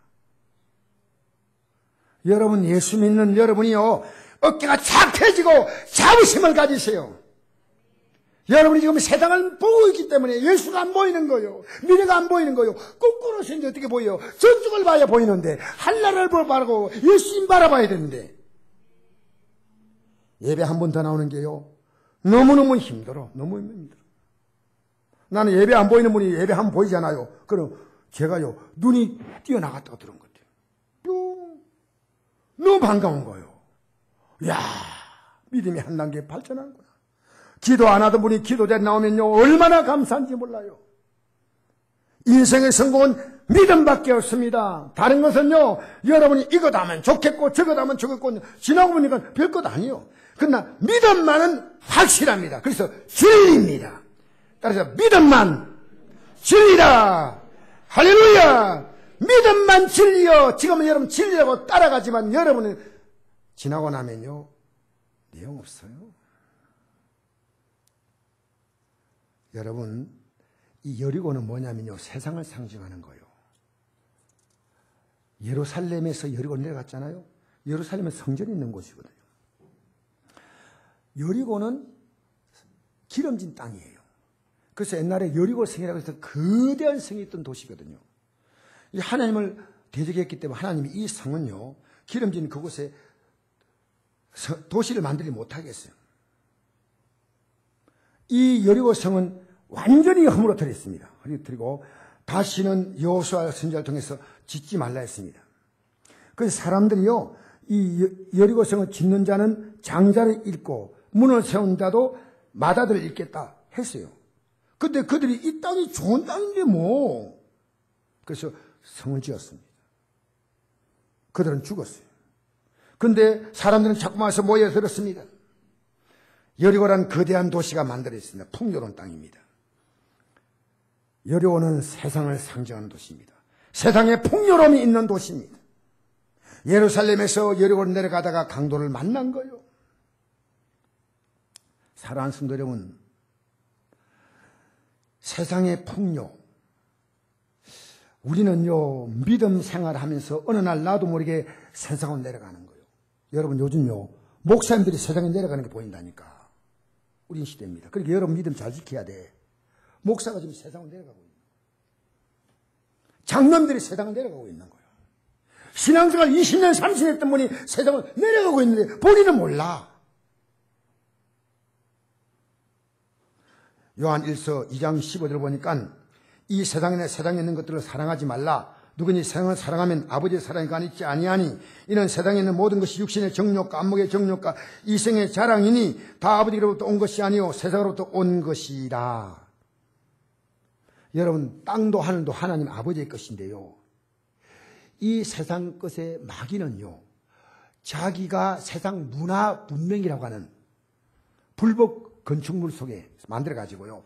여러분 예수 믿는 여러분이요, 어깨가 착해지고 자부심을 가지세요. 여러분이 지금 세상을 보고 있기 때문에 예수가 안 보이는 거예요. 미래가 안 보이는 거예요. 거꾸로 서는데 어떻게 보여요? 저쪽을 봐야 보이는데, 하늘을 바라보고 예수님 바라봐야 되는데, 예배 한 번 더 나오는 게요, 너무너무 힘들어. 너무 힘들어. 나는 예배 안 보이는 분이 예배 한 번 보이잖아요. 그럼 제가요, 눈이 뛰어나갔다고 들은 것 같아요. 뿅. 너무 반가운 거예요. 이야, 믿음이 한 단계 발전하는구나. 기도 안 하던 분이 기도대 나오면요, 얼마나 감사한지 몰라요. 인생의 성공은 믿음밖에 없습니다. 다른 것은요, 여러분이 이것 하면 좋겠고 저것 하면 좋겠고 지나고 보니까 별것 아니에요. 그러나 믿음만은 확실합니다. 그래서 진리입니다. 따라서 믿음만 진리다. 할렐루야. 믿음만 진리요. 지금은 여러분 진리라고 따라가지만 여러분은 지나고 나면요, 내용 없어요. 여러분, 이 여리고는 뭐냐면요, 세상을 상징하는 거예요. 예루살렘에서 여리고 내려갔잖아요. 예루살렘은 성전이 있는 곳이거든요. 여리고는 기름진 땅이에요. 그래서 옛날에 여리고 성이라고 해서 거대한 성이 있던 도시거든요. 이 하나님을 대적했기 때문에 하나님이 이 성은요, 기름진 그곳에 도시를 만들지 못하겠어요. 이 여리고 성은 완전히 허물어뜨렸습니다. 그리고 다시는 여호수아 선지자를 통해서 짓지 말라 했습니다. 그래서 사람들이요, 이 여리고 성을 짓는 자는 장자를 잃고 문을 세운 자도 마다들을 잃겠다 했어요. 근데 그들이 이 땅이 좋은 땅인데 뭐. 그래서 성을 지었습니다. 그들은 죽었어요. 근데 사람들은 자꾸 와서 모여들었습니다. 여리고란 거대한 도시가 만들어졌습니다. 풍요로운 땅입니다. 여리고는 세상을 상징하는 도시입니다. 세상에 풍요로움이 있는 도시입니다. 예루살렘에서 여리고로 내려가다가 강도를 만난 거예요. 사랑하는 성도 여러분, 세상의 풍요, 우리는요, 믿음 생활하면서 어느 날 나도 모르게 세상으로 내려가는 거예요. 여러분, 요즘요, 목사님들이 세상에 내려가는 게 보인다니까. 우린 시대입니다. 그러니까 여러분 믿음 잘 지켜야 돼. 목사가 지금 세상을 내려가고 있는 거예요. 장로님들이 세상을 내려가고 있는 거예요. 신앙생활 20년, 30년 했던 분이 세상을 내려가고 있는데 본인은 몰라. 요한 1서 2장 15절을 보니까 이 세상에 있는 것들을 사랑하지 말라. 누구니 세상을 사랑하면 아버지의 사랑이 가있지 아니하니 이는 세상에 있는 모든 것이 육신의 정욕과 안목의 정욕과 이생의 자랑이니 다 아버지로부터 온 것이 아니요 세상으로부터 온 것이라. 여러분, 땅도 하늘도 하나님 아버지의 것인데요, 이 세상 것의 마귀는요, 자기가 세상 문화 문명이라고 하는 불법 건축물 속에 만들어 가지고요,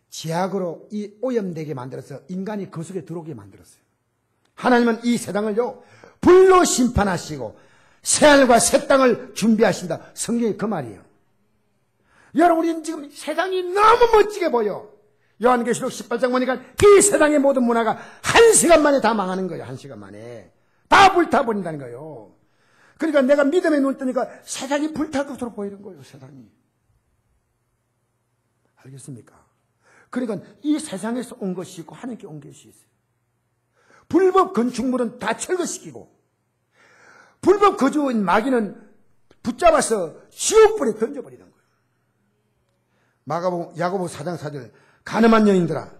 제약으로 이 오염되게 만들어서 인간이 그 속에 들어오게 만들었어요. 하나님은 이 세상을요, 불로 심판하시고 새하늘과 새 땅을 준비하신다. 성경이 그 말이에요. 여러분, 우리는 지금 세상이 너무 멋지게 보여. 요한계시록 18장 보니까 이 세상의 모든 문화가 한 시간 만에 다 망하는 거예요. 한 시간 만에. 다 불타버린다는 거예요. 그러니까 내가 믿음에 눈을 뜨니까 세상이 불탈 것으로 보이는 거예요. 세상이. 알겠습니까? 그러니까 이 세상에서 온 것이 있고 하나님께 온 것이 있어요. 불법 건축물은 다 철거시키고 불법 거주인 마귀는 붙잡아서 지옥불에 던져버리는 거예요. 야고보 4장 4절 가늠한 여인들아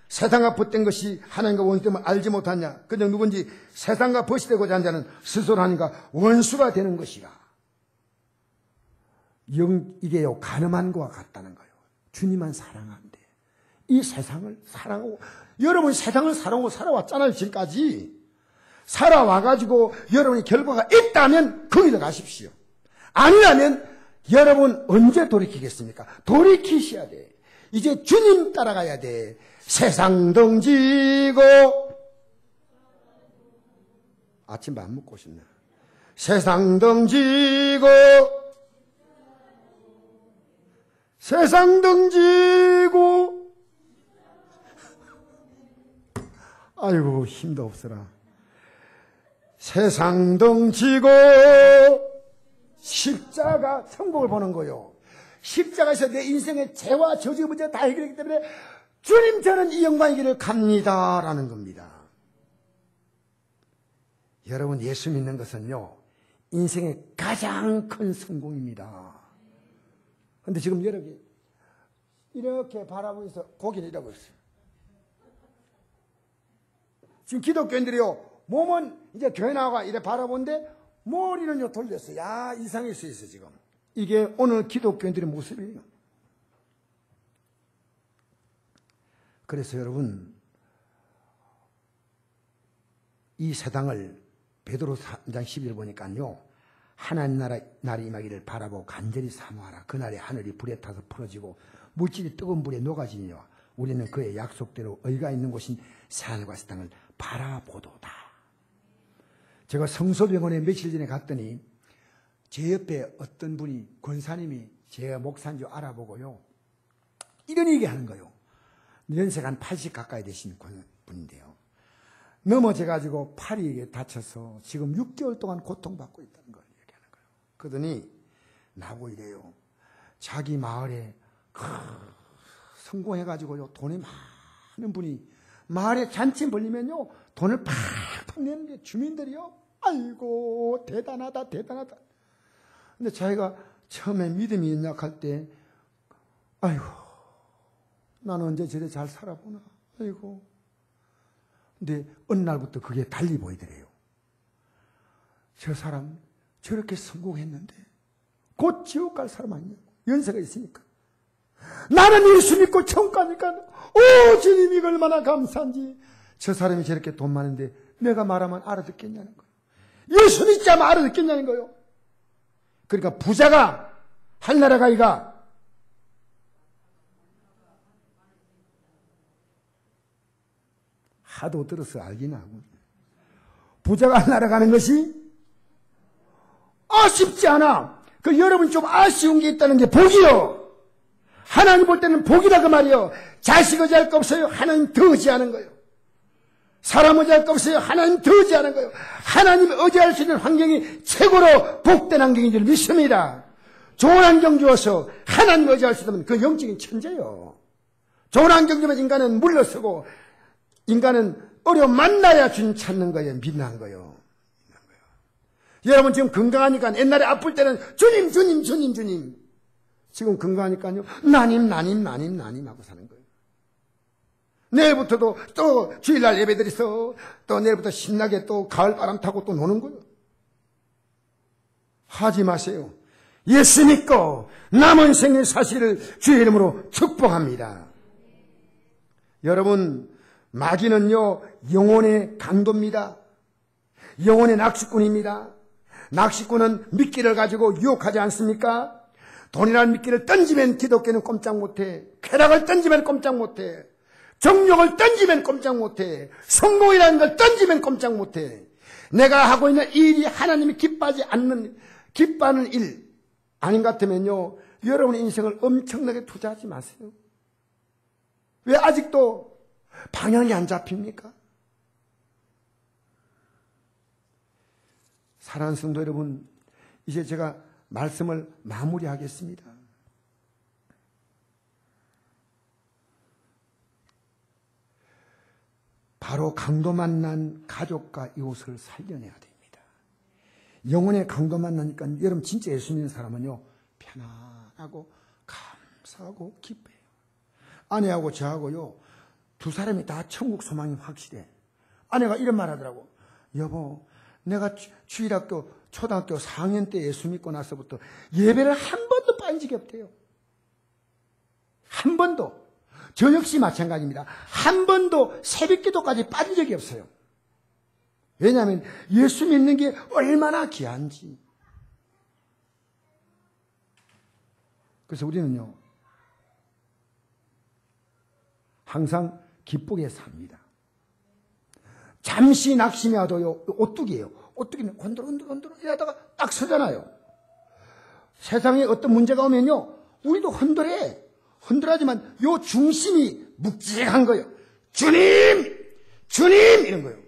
세상과 벗된 것이 하나님과 원수됨을 알지 못하냐. 그저 누군지 세상과 벗이 되고자 하는 자는 스스로 하나님과 원수가 되는 것이라. 이게요 가늠한 것과 같다는 거예요. 주님만 사랑하는데 이 세상을 사랑하고 여러분이 세상을 사랑하고 살아왔잖아요. 지금까지 살아와가지고 여러분이 결과가 있다면 거기로 가십시오. 아니라면 여러분 언제 돌이키겠습니까? 돌이키셔야 돼. 이제 주님 따라가야 돼. 세상 덩지고 아침 밥 먹고 싶네. 세상 덩지고 세상 덩지고 아이고 힘도 없어라. 세상 덩지고 십자가 천국을 보는 거요. 십자가에서 내 인생의 죄와 저주 문제 다 해결했기 때문에 주님 저는 이 영광의 길을 갑니다라는 겁니다. 여러분 예수 믿는 것은요 인생의 가장 큰 성공입니다. 그런데 지금 여러분이 이렇게 바라보면서 고개를 이러고 있어요. 지금 기독교인들이요 몸은 이제 교회 나와가 이래 바라보는데 머리는요 돌렸어요. 야 이상할 수 있어 지금. 이게 오늘 기독교인들의 모습이에요. 그래서 여러분 이 세상을 베드로 3장 12절 보니까요 하나님 날이 임하기를 바라보고 간절히 사모하라. 그날에 하늘이 불에 타서 풀어지고 물질이 뜨거운 불에 녹아지니와 우리는 그의 약속대로 의가 있는 곳인 새하늘과 새 땅을 바라보도다. 제가 성소병원에 며칠 전에 갔더니 제 옆에 어떤 분이 권사님이 제가 목사인 줄 알아보고요 이런 얘기하는 거예요. 연세가 한 80 가까이 되신 분인데요. 넘어져가지고 팔이 다쳐서 지금 6개월 동안 고통받고 있다는 걸 얘기하는 거예요. 그러더니 나보고 이래요. 자기 마을에 성공해가지고요 돈이 많은 분이 마을에 잔치 벌리면요 돈을 팍팍 내는데 주민들이요 아이고 대단하다 대단하다. 근데 자기가 처음에 믿음이 연약할 때 아이고 나는 언제 저래 잘 살아보나 아이고. 근데 어느 날부터 그게 달리 보이더래요. 저 사람 저렇게 성공했는데 곧 지옥 갈 사람 아니냐고. 연세가 있으니까. 나는 예수 믿고 천국 가니까 오 주님 이거 얼마나 감사한지. 저 사람이 저렇게 돈 많은데 내가 말하면 알아듣겠냐는 거예요. 예수 믿지 않으면 알아듣겠냐는 거예요. 그러니까 부자가 할나라 가기가 하도 들어서 알긴 하고 부자가 할나라 가는 것이 아쉽지 않아. 그 여러분 좀 아쉬운 게 있다는 게 복이요. 하나님 볼 때는 복이다 그 말이요. 자식 의지할 거 없어요. 하나님 더 의지하는 거예요. 사람 의지할 거 없어요. 하나님 더 의지하는 거예요. 하나님 의지할 수 있는 환경이 최고로 복된 환경인 줄 믿습니다. 좋은 환경 주어서 하나님 의지할 수 있으면 그 영적인 천재요. 좋은 환경 주면 인간은 물러서고 인간은 어려움 만나야 주님 찾는 거예요. 믿는 거예요. 여러분 지금 건강하니까 옛날에 아플 때는 주님 주님 주님 주님. 지금 건강하니까요 나님 하고 사는 거예요. 내일부터도 또 주일날 예배드려서 또 내일부터 신나게 또 가을바람 타고 또 노는 거예요. 하지 마세요. 예수 믿고 남은 생의 사실을 주의 이름으로 축복합니다. 여러분 마귀는요 영혼의 강도입니다. 영혼의 낚시꾼입니다. 낚시꾼은 미끼를 가지고 유혹하지 않습니까? 돈이라는 미끼를 던지면 기독교는 꼼짝 못해. 쾌락을 던지면 꼼짝 못해. 정욕을 던지면 꼼짝 못해. 성공이라는 걸 던지면 꼼짝 못해. 내가 하고 있는 이 일이 하나님이 기뻐하는 일 아닌 것 같으면요 여러분의 인생을 엄청나게 투자하지 마세요. 왜 아직도 방향이 안 잡힙니까? 사랑하는 성도 여러분, 이제 제가 말씀을 마무리하겠습니다. 바로 강도 만난 가족과 이웃을 살려내야 됩니다. 영혼의 강도 만나니까 여러분 진짜 예수 믿는 사람은요, 편안하고 감사하고 기뻐해요. 아내하고 저하고요, 두 사람이 다 천국 소망이 확실해. 아내가 이런 말 하더라고. 여보, 내가 주일학교 초등학교 4학년 때 예수 믿고 나서부터 예배를 한 번도 빠진 적이 없대요. 한 번도. 저 역시 마찬가지입니다. 한 번도 새벽기도까지 빠진 적이 없어요. 왜냐하면 예수 믿는 게 얼마나 귀한지. 그래서 우리는요, 항상 기쁘게 삽니다. 잠시 낙심이 와도요, 오뚜기예요. 오뚜기는 흔들흔들 이러다가 딱 서잖아요. 세상에 어떤 문제가 오면요, 우리도 흔들하지만 요 중심이 묵직한 거예요. 주님! 주님! 이런 거예요.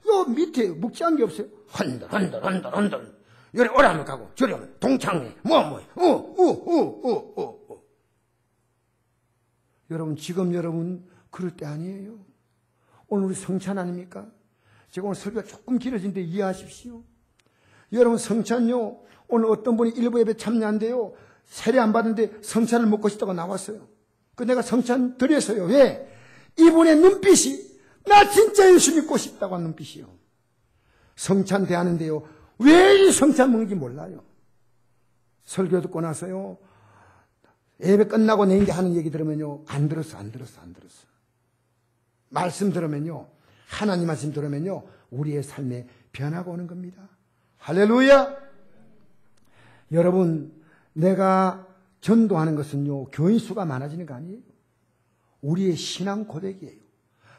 요 밑에 묵직한 게 없어요. 흔들. 요리 오라면 가고, 저리 오면 동창회, 여러분, 지금 여러분, 그럴 때 아니에요. 오늘 우리 성찬 아닙니까? 제가 오늘 설교가 조금 길어진데 이해하십시오. 여러분, 성찬요, 오늘 어떤 분이 일부 예배 참여한대요. 세례 안 받는데 성찬을 먹고 싶다고 나왔어요. 그 내가 성찬 드렸어요. 왜? 이분의 눈빛이 나 진짜 예수 믿고 싶다고 하는 눈빛이요. 성찬 대하는데요, 왜 이 성찬 먹는지 몰라요. 설교 듣고 나서요, 예배 끝나고 내게 하는 얘기 들으면요, 안 들었어. 말씀 들으면요, 하나님 말씀 들으면요, 우리의 삶에 변화가 오는 겁니다. 할렐루야! 여러분, 내가 전도하는 것은요, 교인 수가 많아지는 거 아니에요. 우리의 신앙 고백이에요.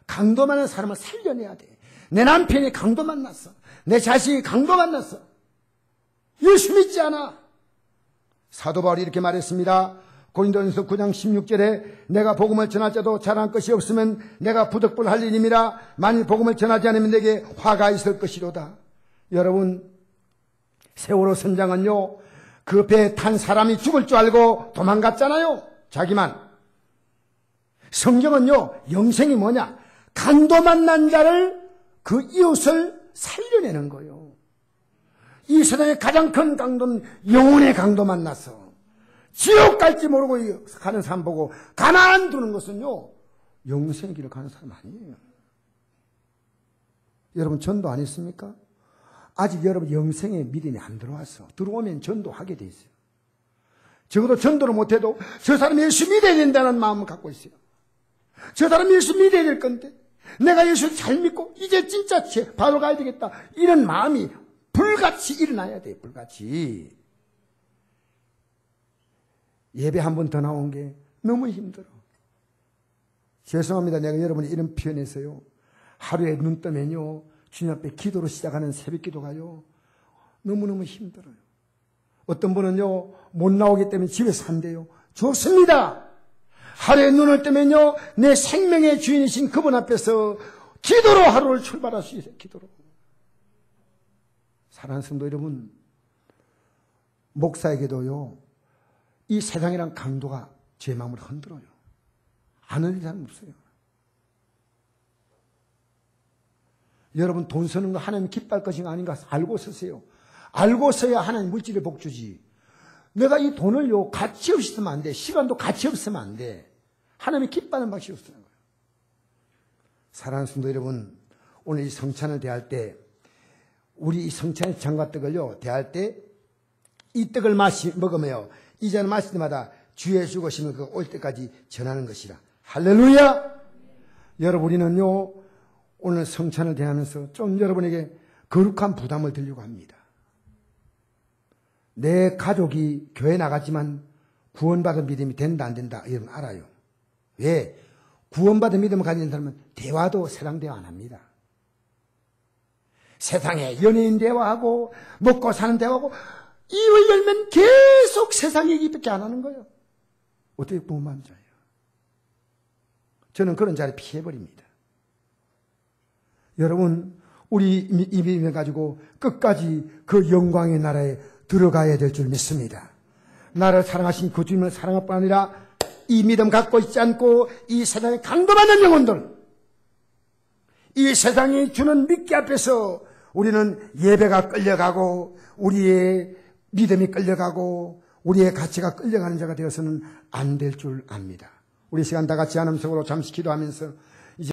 강도 많은 사람을 살려내야 돼. 내 남편이 강도 만났어. 내 자식이 강도 만났어. 예수 믿지 않아. 사도 바울이 이렇게 말했습니다. 고린도전서 9장 16절에 내가 복음을 전할 자도 잘한 것이 없으면 내가 부득불할 일임이라. 만일 복음을 전하지 않으면 내게 화가 있을 것이로다. 여러분, 세월호 선장은요, 그 배에 탄 사람이 죽을 줄 알고 도망갔잖아요. 자기만. 성경은요, 영생이 뭐냐? 강도 만난 자를, 그 이웃을 살려내는 거예요. 이 세상의 가장 큰 강도는 영혼의 강도 만났어. 지옥 갈지 모르고 가는 사람 보고 가만 두는 것은요, 영생의 길을 가는 사람 아니에요. 여러분, 전도 안 했습니까? 아직 여러분 영생의 믿음이 안 들어왔어. 들어오면 전도하게 돼 있어요. 적어도 전도를 못해도 저 사람이 예수 믿어야 된다는 마음을 갖고 있어요. 저 사람이 예수 믿어야 될 건데, 내가 예수를 잘 믿고 이제 진짜 바로 가야 되겠다, 이런 마음이 불같이 일어나야 돼요. 불같이. 예배 한 번 더 나온 게 너무 힘들어. 죄송합니다. 내가 여러분이 이런 표현해서요, 하루에 눈 뜨면요, 주님 앞에 기도로 시작하는 새벽 기도가요, 너무너무 힘들어요. 어떤 분은요, 못 나오기 때문에 집에서 한대요. 좋습니다. 하루에 눈을 뜨면요, 내 생명의 주인이신 그분 앞에서 기도로 하루를 출발할 수 있어요. 기도로. 사랑하는 성도 여러분, 목사에게도요, 이 세상이란 강도가 제 마음을 흔들어요. 아는 사람 없어요. 여러분, 돈 쓰는 거 하나님 기뻐할 것인가 아닌가 알고 쓰세요. 알고 써야 하나님 물질을 복 주지. 내가 이 돈을요, 가치 없이 쓰면 안 돼. 시간도 가치 없으면 안 돼. 하나님이 기뻐하는 방식으로 쓰는 거예요. 사랑하는 성도 여러분, 오늘 이 성찬을 대할 때, 우리 이 성찬의 장과떡을요, 대할 때, 이 떡을 먹으며, 이 잔을 마실 때마다 주의 죽으심을 그 올 때까지 전하는 것이라. 할렐루야! 여러분, 우리는요, 오늘 성찬을 대하면서 좀 여러분에게 거룩한 부담을 드리려고 합니다. 내 가족이 교회 나갔지만 구원받은 믿음이 된다 안 된다, 여러분 알아요. 왜? 구원받은 믿음을 가진 사람은 대화도 세상 대화 안 합니다. 세상에 연예인 대화하고 먹고 사는 대화하고 입을 열면 계속 세상 얘기밖에 안 하는 거예요. 어떻게 부모 마음자예요? 저는 그런 자리 피해버립니다. 여러분, 우리 이 믿음을 가지고 끝까지 그 영광의 나라에 들어가야 될 줄 믿습니다. 나를 사랑하신 그 주님을 사랑할 뿐 아니라 이 믿음 갖고 있지 않고 이 세상에 강도받는 영혼들, 이 세상이 주는 미끼 앞에서 우리는 예배가 끌려가고 우리의 믿음이 끌려가고 우리의 가치가 끌려가는 자가 되어서는 안 될 줄 압니다. 우리 시간 다 같이 하나님 속으로 잠시 기도하면서